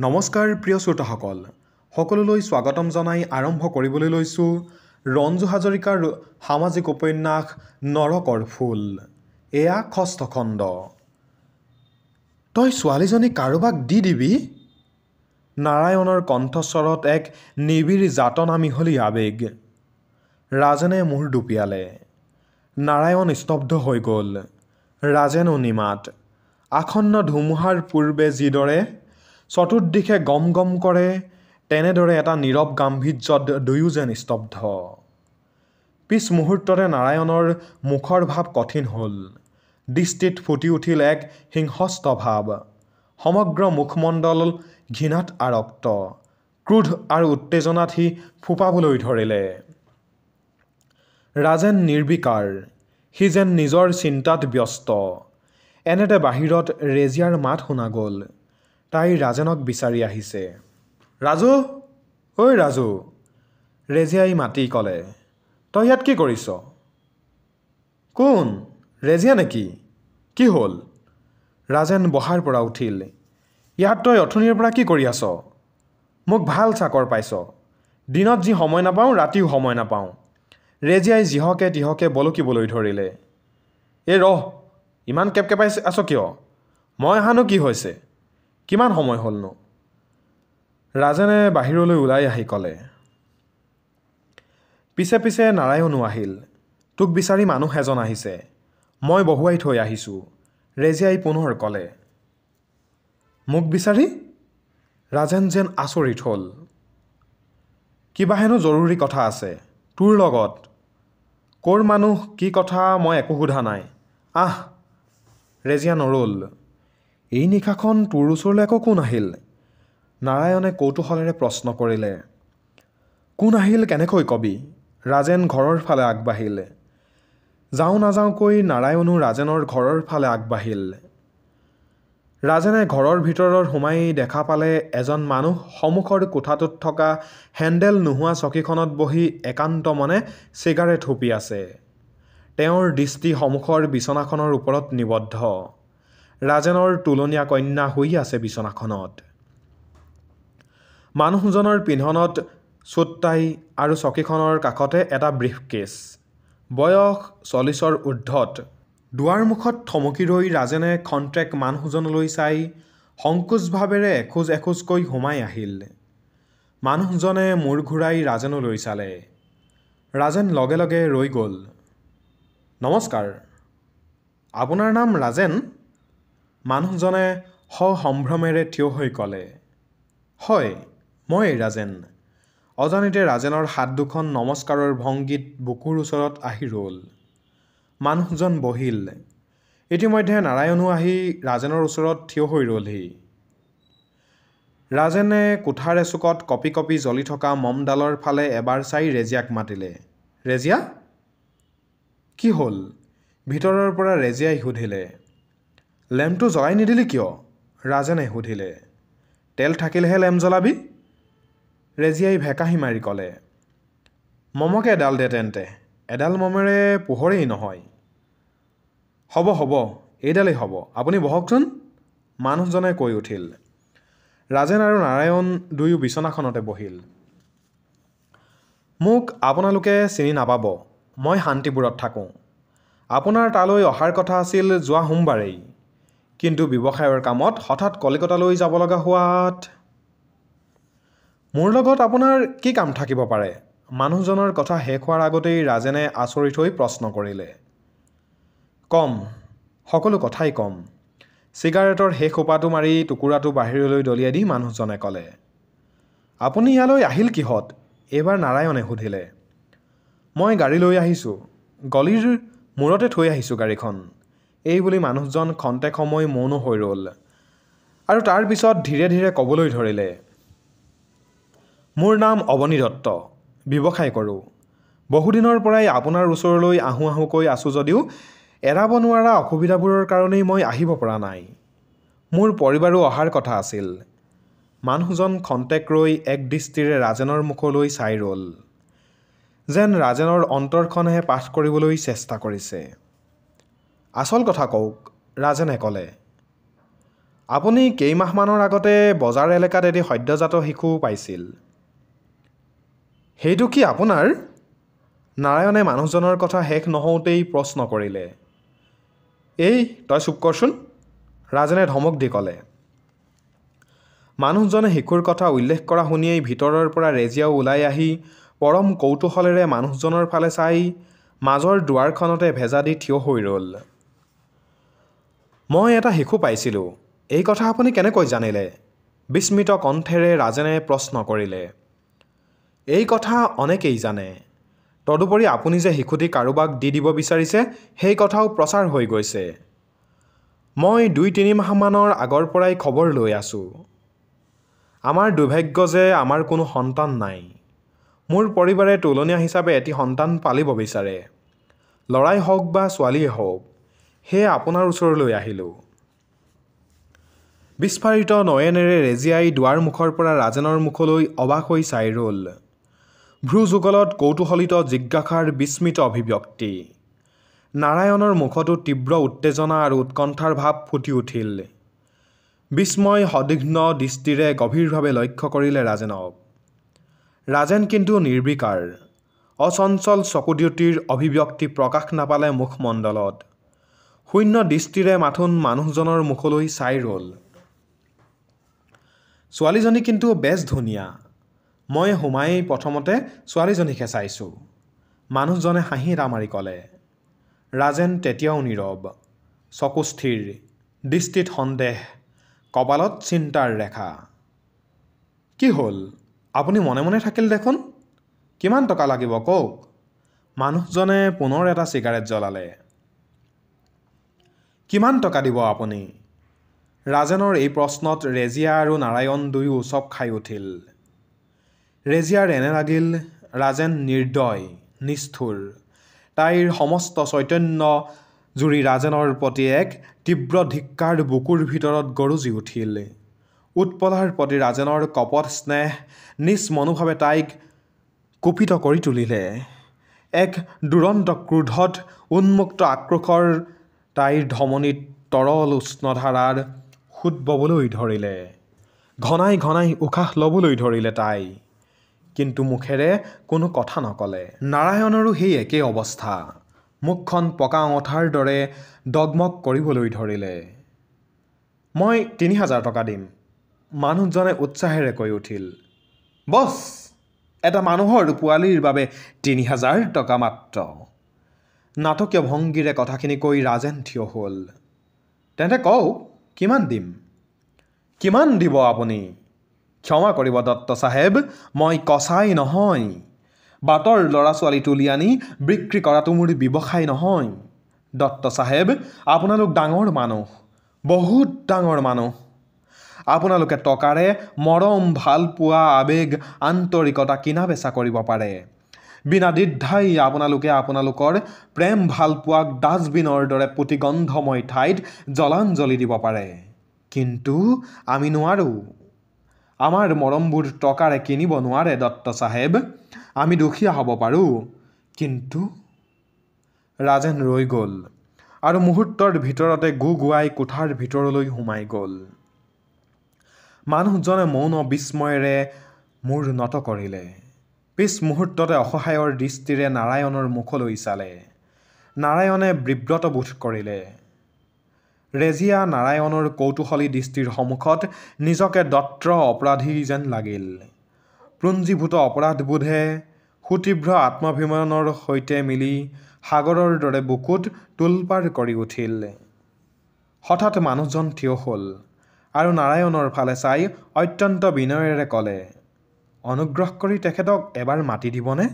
নমস্কাৰ প্ৰিয় শ্ৰোতাসকল সকলোলৈ স্বাগতম জনাই আৰম্ভ কৰিবলৈ লৈছোঁ ৰঞ্জু হাজৰিকাৰ সামাজিক উপন্যাস নৰকৰ ফুল। এয়া ষষ্ঠ খণ্ড। তই ছোৱালীজনী কাৰোবাক দি দিবি? নাৰায়ণৰ কণ্ঠস্বৰত এক নিবিড় যাতনা মিহলি আৱেগ। ৰাজেনে মূৰ দুপিয়ালে। নাৰায়ণ স্তব্ধ হৈ গ'ল। ৰাজেনো নিমাত। আসন্ন ধুমুহাৰ পূৰ্বে যিদৰে চতুৰ্দিশে গম গম কৰে তেনেদৰে এটা নীৰৱ গাম্ভীৰ্যত দুয়ো যেন স্তব্ধ। পিছ মুহূৰ্ততে নাৰায়ণৰ মুখৰ ভাৱ কঠিন হ'ল। দৃষ্টিত ফুটি উঠিল এক হিংস্ৰ ভাৱ। সমগ্ৰ মুখমণ্ডল ঘৃণাত আৰক্ত। ক্ৰোধ আৰু উত্তেজনাত সি ফোঁপাবলৈ ধৰিলে। ৰাজেন নিৰ্বিকাৰ। সি যেন নিজৰ চিন্তাত ব্যস্ত। এনেতে বাহিৰত ৰেজিয়াৰ মাত শুনা গ'ল। তাই ৰাজেনক বিচাৰি আহিছে। ৰাজু, ঐ ৰাজু, ৰেজিয়াই মাতি ক'লে। তই ইয়াত কি কৰিছ? কোন? ৰেজিয়া নেকি? কি হ'ল? ৰাজেন বহাৰ পৰা উঠিল। ইয়াত তই অথনিৰ পৰা কি কৰি আছ? মোক ভাল চাকৰ পাইছ। দিনত যি সময় নাপাওঁ ৰাতিও সময় নাপাওঁ। ৰেজিয়াই যিহকে তিহকে বলকিবলৈ ধৰিলে। এই ৰহ, ইমান কেপকেপাই আছ কিয়? মই অহানো কি হৈছে? কিমান সময় হ'লনো? ৰাজেনে বাহিৰলৈ ওলাই আহি ক'লে। পিছে পিছে নাৰায়ণো আহিল। তোক বিচাৰি মানুহ এজন আহিছে। মই বহুৱাই থৈ আহিছোঁ, ৰেজিয়াই পুনৰ ক'লে। মোক বিচাৰি? ৰাজেন যেন আচৰিত হ'ল। কিবা হেনো জৰুৰী কথা আছে তোৰ লগত। ক'ৰ মানুহ, কি কথা মই একো সোধা নাই। আহ। ৰেজিয়া নৰ'ল। এই নিশাখন তোৰ ওচৰলৈ আকৌ কোন আহিল? নাৰায়ণে কৌতূহলেৰে প্ৰশ্ন কৰিলে। কোন আহিল কেনেকৈ কবি? ৰাজেন ঘৰৰ ফালে আগবাঢ়িল। যাওঁ নাযাওঁকৈ নাৰায়ণো ৰাজেনৰ ঘৰৰ ফালে আগবাঢ়িল। ৰাজেনে ঘৰৰ ভিতৰৰ সোমাই দেখা পালে এজন মানুহ সন্মুখৰ কোঠাটোত থকা হেণ্ডেল নোহোৱা চকীখনত বহি একান্ত মনে চিগাৰেট হুপি আছে। তেওঁৰ দৃষ্টি সন্মুখৰ বিচনাখনৰ ওপৰত নিবদ্ধ। ৰাজেনৰ তুলনীয়া কন্যা শুই আছে বিচনাখনত। মানুহজনৰ পিন্ধনত চুট টাই আৰু চকীখনৰ কাষতে এটা ব্ৰিফকেছ। বয়স 40ৰ ঊৰ্ধত। দুৱাৰমুখত থমকি ৰৈ ৰাজেনে খন্তেক মানুহজনলৈ চাই সংকোচ ভাৱেৰে এখোজ এখোজকৈ সোমাই আহিল। মানুহজনে মূৰ ঘূৰাই ৰাজেনলৈ চালে। ৰাজেন লগে লগে ৰৈ গ'ল। নমস্কাৰ। আপোনাৰ নাম ৰাজেন? মানুহজনে সসম্ভ্ৰমেৰে থিয় হৈ ক'লে। হয়, মই ৰাজেন। অজানিতে ৰাজেনৰ হাত দুখন নমস্কাৰৰ ভংগীত বুকুৰ ওচৰত আহি ৰ'ল। মানুহজন বহিল। ইতিমধ্যে নাৰায়ণো আহি ৰাজেনৰ ওচৰত থিয় হৈ ৰ'লহি। ৰাজেনে কোঠাৰ এচুকত কঁপি কঁপি জ্বলি থকা মমডালৰ ফালে এবাৰ চাই ৰেজিয়াক মাতিলে। ৰেজিয়া? কি হ'ল? ভিতৰৰ পৰা ৰেজিয়াই সুধিলে। লেম্পটো জ্বলাই নিদিলি কিয়? ৰাজেনে সুধিলে। তেল থাকিলেহে লেম্প জ্বলাবি? ৰেজিয়াই ভেকাহি মাৰি ক'লে। মমকে এডাল দে তেন্তে। এডাল মমেৰে পোহৰেই নহয়। হ'ব হ'ব, এইডালেই হ'ব, আপুনি বহকচোন, মানুহজনে কৈ উঠিল। ৰাজেন আৰু নাৰায়ণ দুয়ো বিচনাখনতে বহিল। মোক আপোনালোকে চিনি নাপাব। মই শান্তিপুৰত থাকোঁ। আপোনাৰ তালৈ অহাৰ কথা আছিল যোৱা সোমবাৰেই। কিন্তু ব্যৱসায়ৰ কামত হঠাৎ কলিকতালৈ যাব লগা হোৱাত। মোৰ লগত আপোনাৰ কি কাম থাকিব পাৰে? মানুহজনৰ কথা শেষ হোৱাৰ আগতেই ৰাজেনে আচৰিত হৈ প্ৰশ্ন কৰিলে। কম, সকলো কথাই কম। চিগাৰেটৰ শেষ সোপাটো মাৰি টুকুৰাটো বাহিৰলৈ দলিয়াই দি মানুহজনে ক'লে। আপুনি ইয়ালৈ আহিল কিহত? এইবাৰ নাৰায়ণে সুধিলে। মই গাড়ী লৈ আহিছোঁ। গলিৰ মূৰতে থৈ আহিছোঁ গাড়ীখন। এই বুলি মানুহজন খন্তেক সময় মৌন হৈ ৰ'ল আৰু তাৰ পিছত ধীৰে ধীৰে ক'বলৈ ধৰিলে। মোৰ নাম অৱনী দত্ত। ব্যৱসায় কৰোঁ। বহুদিনৰ পৰাই আপোনাৰ ওচৰলৈ আহোঁ আহোঁকৈ আছোঁ যদিও এৰাব নোৱাৰা অসুবিধাবোৰৰ কাৰণেই মই আহিব পৰা নাই। মোৰ পৰিবাৰো অহাৰ কথা আছিল। মানুহজন খন্তেক ৰৈ এক দৃষ্টিৰে ৰাজেনৰ মুখলৈ চাই ৰ'ল। যেন ৰাজেনৰ অন্তৰখনেহে পাঠ কৰিবলৈ চেষ্টা কৰিছে। আচল কথা কওক, ৰাজেনে ক'লে। আপুনি কেইমাহমানৰ আগতে বজাৰ এলেকাত এটি সদ্যজাত শিশু পাইছিল। সেইটো কি আপোনাৰ? নাৰায়ণে মানুহজনৰ কথা শেষ নহওঁতেই প্ৰশ্ন কৰিলে। এই তই চুপ কৰচোন, ৰাজেনে ধমক দি ক'লে। মানুহজনে শিশুৰ কথা উল্লেখ কৰা শুনিয়েই ভিতৰৰ পৰা ৰেজিয়াও ওলাই আহি পৰম কৌতূহলেৰে মানুহজনৰ ফালে চাই মাজৰ দুৱাৰখনতে ভেজা দি থিয় হৈ ৰ'ল। মই এটা শিশু পাইছিলোঁ, এই কথা আপুনি কেনেকৈ জানিলে? বিস্মিত কণ্ঠেৰে ৰাজেনে প্ৰশ্ন কৰিলে। এই কথা অনেকেই জানে। তদুপৰি আপুনি যে শিশুটি কাৰোবাক দি দিব বিচাৰিছে সেই কথাও প্ৰচাৰ হৈ গৈছে। মই 2-3 মাহমানৰ আগৰ পৰাই খবৰ লৈ আছোঁ। আমাৰ দুৰ্ভাগ্য যে আমাৰ কোনো সন্তান নাই। মোৰ পৰিবাৰে তুলনীয়া হিচাপে এটি সন্তান পালিব বিচাৰে, ল'ৰাই হওক বা ছোৱালীয়ে হওক। সেয়ে আপোনাৰ ওচৰলৈ আহিলোঁ। বিস্ফাৰিত নয়নেৰে ৰেজিয়াই দুৱাৰমুখৰ পৰা ৰাজেনৰ মুখলৈ অবাক হৈ চাই ৰ'ল। ভ্ৰুযুগলত কৌতূহলিত জিজ্ঞাসাৰ বিস্মিত অভিব্যক্তি। নাৰায়ণৰ মুখতো তীব্ৰ উত্তেজনা আৰু উৎকণ্ঠাৰ ভাৱ ফুটি উঠিল। বিস্ময় সদিঘ্ন দৃষ্টিৰে গভীৰভাৱে লক্ষ্য কৰিলে ৰাজেনক। ৰাজেন কিন্তু নিৰ্বিকাৰ। অচঞ্চল চকুদ্যুতিৰ অভিব্যক্তি প্ৰকাশ নাপালে মুখমণ্ডলত। শূন্য দৃষ্টিৰে মাথোন মানুহজনৰ মুখলৈ চাই ৰ'ল। ছোৱালীজনী কিন্তু বেছ ধুনীয়া। মই সোমাই প্ৰথমতে ছোৱালীজনীকহে চাইছোঁ, মানুহজনে হাঁহি এটা মাৰি ক'লে। ৰাজেন তেতিয়াও নীৰৱ, চকু স্থিৰ, দৃষ্টিত সন্দেহ, কপালত চিন্তাৰ ৰেখা। কি হ'ল? আপুনি মনে মনে থাকিল দেখোন। কিমান টকা লাগিব কওক? মানুহজনে পুনৰ এটা চিগাৰেট জ্বলালে। কিমান টকা দিব আপুনি? ৰাজেনৰ এই প্ৰশ্নত ৰেজিয়া আৰু নাৰায়ণ দুয়ো উচপ খাই উঠিল। ৰেজিয়াৰ এনে লাগিল ৰাজেন নিৰ্দয়, নিষ্ঠুৰ। তাইৰ সমস্ত চৈতন্য জুৰি ৰাজেনৰ প্ৰতি এক তীব্ৰ ধিক্কাৰ বুকুৰ ভিতৰত গৰজি উঠিল। উৎপলাৰ প্ৰতি ৰাজেনৰ কপট স্নেহ নিজ মনোভাৱে তাইক কুপিত কৰি তুলিলে। এক দুৰন্ত ক্ৰোধত উন্মুক্ত আক্ৰোশৰ তাইৰ ধমনীত তৰল উষ্ণধাৰাৰ সোঁত ববলৈ ধৰিলে। ঘনাই ঘনাই উশাহ ল'বলৈ ধৰিলে তাই। কিন্তু মুখেৰে কোনো কথা নক'লে। নাৰায়ণৰো সেই একেই অৱস্থা। মুখখন পকা অঙঠাৰ দৰে ডগমগ কৰিবলৈ ধৰিলে। মই 3000 টকা দিম, মানুহজনে উৎসাহেৰে কৈ উঠিল। বছ, এটা মানুহৰ পোৱালিৰ বাবে 3000 টকা মাত্ৰ। নাটকীয় ভংগীৰে কথাখিনি কৈ ৰাজেন থিয় হ'ল। তেন্তে কওক, কিমান দিম? কিমান দিব আপুনি? ক্ষমা কৰিব দত্ত চাহেব, মই কচাই নহয়। বাটৰ ল'ৰা ছোৱালী তুলি আনি বিক্ৰী কৰাটো মোৰ ব্যৱসায় নহয়। দত্ত চাহেব, আপোনালোক ডাঙৰ মানুহ, বহুত ডাঙৰ মানুহ। আপোনালোকে টকাৰে মৰম, ভালপোৱা, আৱেগ, আন্তৰিকতা কিনা বেচা কৰিব পাৰে। বিনা দ্বিধাই আপোনালোকে আপোনালোকৰ প্ৰেম ভালপোৱাক ডাষ্টবিনৰ দৰে পুতি গন্ধময় ঠাইত জলাঞ্জলি দিব পাৰে। কিন্তু আমি নোৱাৰোঁ। আমাৰ মৰমবোৰ টকাৰে কিনিব নোৱাৰে দত্ত চাহেব। আমি দুখীয়া হ'ব পাৰোঁ, কিন্তু ৰাজেন ৰৈ গ'ল আৰু মুহূৰ্তৰ ভিতৰতে গুগুৱাই কোঠাৰ ভিতৰলৈ সোমাই গ'ল। মানুহজনে মৌন বিস্ময়েৰে মূৰ নত কৰিলে। পিছ মুহূৰ্ততে অসহায়ৰ দৃষ্টিৰে নাৰায়ণৰ মুখলৈ চালে। নাৰায়ণে বিব্ৰত বোধ কৰিলে। ৰেজিয়া নাৰায়ণৰ কৌতূহলী দৃষ্টিৰ সন্মুখত নিজকে দত্ৰ অপৰাধী যেন লাগিল। পুঞ্জীভূত অপৰাধবোধে সুতীব্ৰ আত্মাভিমানৰ সৈতে মিলি সাগৰৰ দৰে বুকুত তোলপাৰ কৰি উঠিল। হঠাৎ মানুহজন থিয় হ'ল আৰু নাৰায়ণৰ ফালে চাই অত্যন্ত বিনয়েৰে ক'লে, অনুগ্ৰহ কৰি তেখেতক এবাৰ মাতি দিবনে?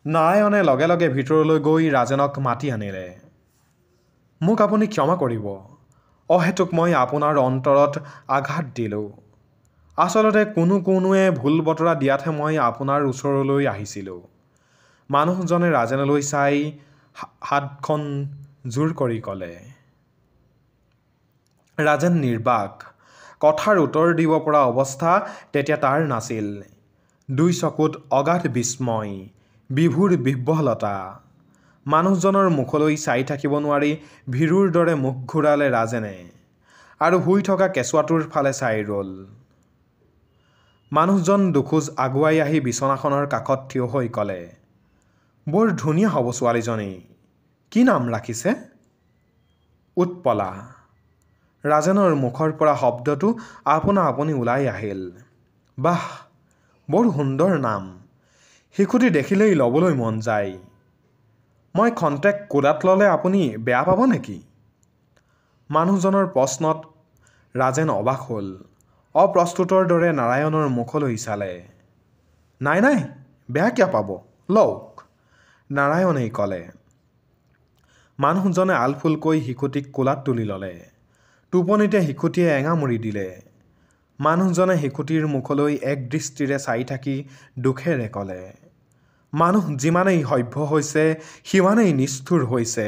নাৰায়ণে লগে লগে ভিতৰলৈ গৈ ৰাজেনক মাতি আনিলে। মোক আপুনি ক্ষমা কৰিব। অহেতুক মই আপোনাৰ অন্তৰত আঘাত দিলোঁ। আচলতে কোনোৱে ভুল বতৰা দিয়াতহে মই আপোনাৰ ওচৰলৈ আহিছিলোঁ। মানুহজনে ৰাজেনলৈ চাই হাতখন জোৰ কৰি ক'লে। ৰাজেন নিৰ্বাক। কথাৰ উত্তৰ দিব পৰা অৱস্থা তেতিয়া তাৰ নাছিল। দুই চকুত অগাধ বিস্ময়, বিভোৰ বিহ্বলতা। মানুহজনৰ মুখলৈ চাই থাকিব নোৱাৰি ভীৰুৰ দৰে মুখ ঘূৰালে ৰাজেনে। আৰু শুই থকা কেঁচুৱাটোৰ ফালে চাই ৰ'ল। মানুহজন দুখোজ আগুৱাই আহি বিচনাখনৰ কাষত থিয় হৈ ক'লে, বৰ ধুনীয়া হ'ব ছোৱালীজনী। কি নাম ৰাখিছে? উৎপলা। ৰাজেনৰ মুখৰ পৰা শব্দটো আপোনা আপুনি ওলাই আহিল। বাহ, বৰ সুন্দৰ নাম। শিশুটি দেখিলেই ল'বলৈ মন যায়। মই খন্তেক কোলাত ল'লে আপুনি বেয়া পাব নেকি? মানুহজনৰ প্ৰশ্নত ৰাজেন অবাক হ'ল। অপ্ৰস্তুতৰ দৰে নাৰায়ণৰ মুখলৈ চালে। নাই নাই, বেয়া কিয় পাব, লওক, নাৰায়ণেই ক'লে। মানুহজনে আলফুলকৈ শিশুটিক কোলাত তুলি ল'লে। টোপনিতে শিশুটিয়ে এঙামুৰি দিলে। মানুহজনে শিশুটিৰ মুখলৈ একদৃষ্টিৰে চাই থাকি দুখেৰে ক'লে, মানুহ যিমানেই সভ্য হৈছে সিমানেই নিষ্ঠুৰ হৈছে,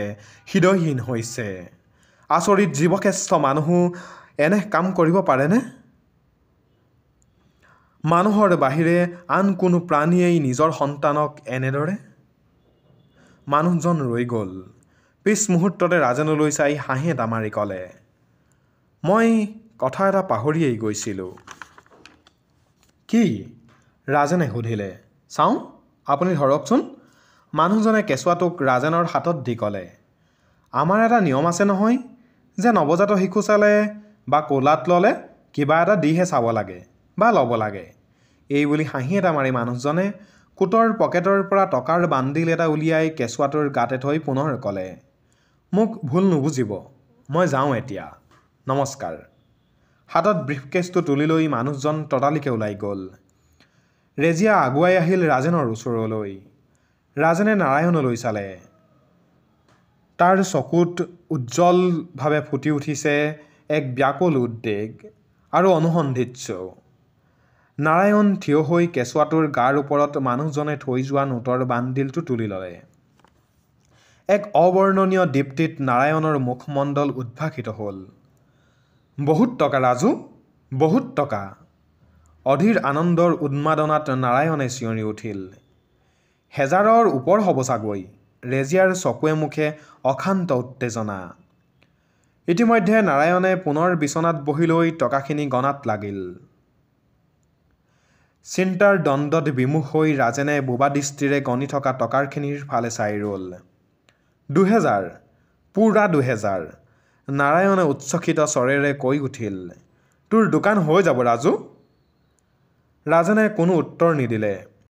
হৃদয়হীন হৈছে। আচৰিত জীৱশ্ৰেষ্ঠ মানুহো এনে কাম কৰিব পাৰেনে? মানুহৰ বাহিৰে আন কোনো প্ৰাণীয়েই নিজৰ সন্তানক এনেদৰে? মানুহজন ৰৈ গ'ল। পিছ মুহূৰ্ততে ৰাজেনলৈ চাই হাঁহি এটা মাৰি ক'লে, মই কথা এটা পাহৰিয়েই গৈছিলোঁ। কি? ৰাজেনে সুধিলে। চাওঁ, আপুনি ধৰকচোন। মানুহজনে কেঁচুৱাটোক ৰাজেনৰ হাতত দি ক'লে, আমাৰ এটা নিয়ম আছে নহয় যে নৱজাত শিশু চালে বা কোলাত ল'লে কিবা এটা দিহে চাব লাগে বা ল'ব লাগে। এই বুলি হাঁহি এটা মাৰি মানুহজনে কোটৰ পকেটৰ পৰা টকাৰ বান্দিল এটা উলিয়াই কেঁচুৱাটোৰ গাতে থৈ পুনৰ ক'লে, মোক ভুল নুবুজিব, মই যাওঁ এতিয়া, নমস্কাৰ। হাতত ব্ৰিফকেছটো তুলি লৈ মানুহজন ততালিকে ওলাই গ'ল। ৰেজিয়া আগুৱাই আহিল ৰাজেনৰ ওচৰলৈ। ৰাজেনে নাৰায়ণলৈ চালে। তাৰ চকুত উজ্জ্বলভাৱে ফুটি উঠিছে এক ব্যাকুল উদ্বেগ আৰু অনুসন্ধিৎসু। নাৰায়ণ থিয় হৈ কেঁচুৱাটোৰ গাৰ ওপৰত মানুহজনে থৈ যোৱা নোটৰ বান্দিলটো তুলি ল'লে। এক অবৰ্ণনীয় দীপ্তিত নাৰায়ণৰ মুখমণ্ডল উদ্ভাসিত হ'ল। বহুত টকা ৰাজু, বহুত টকা। অধীৰ আনন্দৰ উন্মাদনাত নাৰায়ণে চিঞৰি উঠিল। হেজাৰৰ ওপৰ হ'ব চাগৈ। ৰেজিয়াৰ চকুৱে মুখে অশান্ত উত্তেজনা। ইতিমধ্যে নাৰায়ণে পুনৰ বিচনাত বহি লৈ টকাখিনি গণাত লাগিল। চিন্তাৰ দ্বন্দ্বত বিমুখ হৈ ৰাজেনে বোবা দৃষ্টিৰে গণি থকা টকাৰখিনিৰ ফালে চাই ৰ'ল। ২০০০, পুৰা ২০০০। নাৰায়ণে উচ্ছ্বসিত স্বৰেৰে কৈ উঠিল, তোৰ দোকান হৈ যাব ৰাজু। ৰাজেনে কোনো উত্তৰ নিদিলে।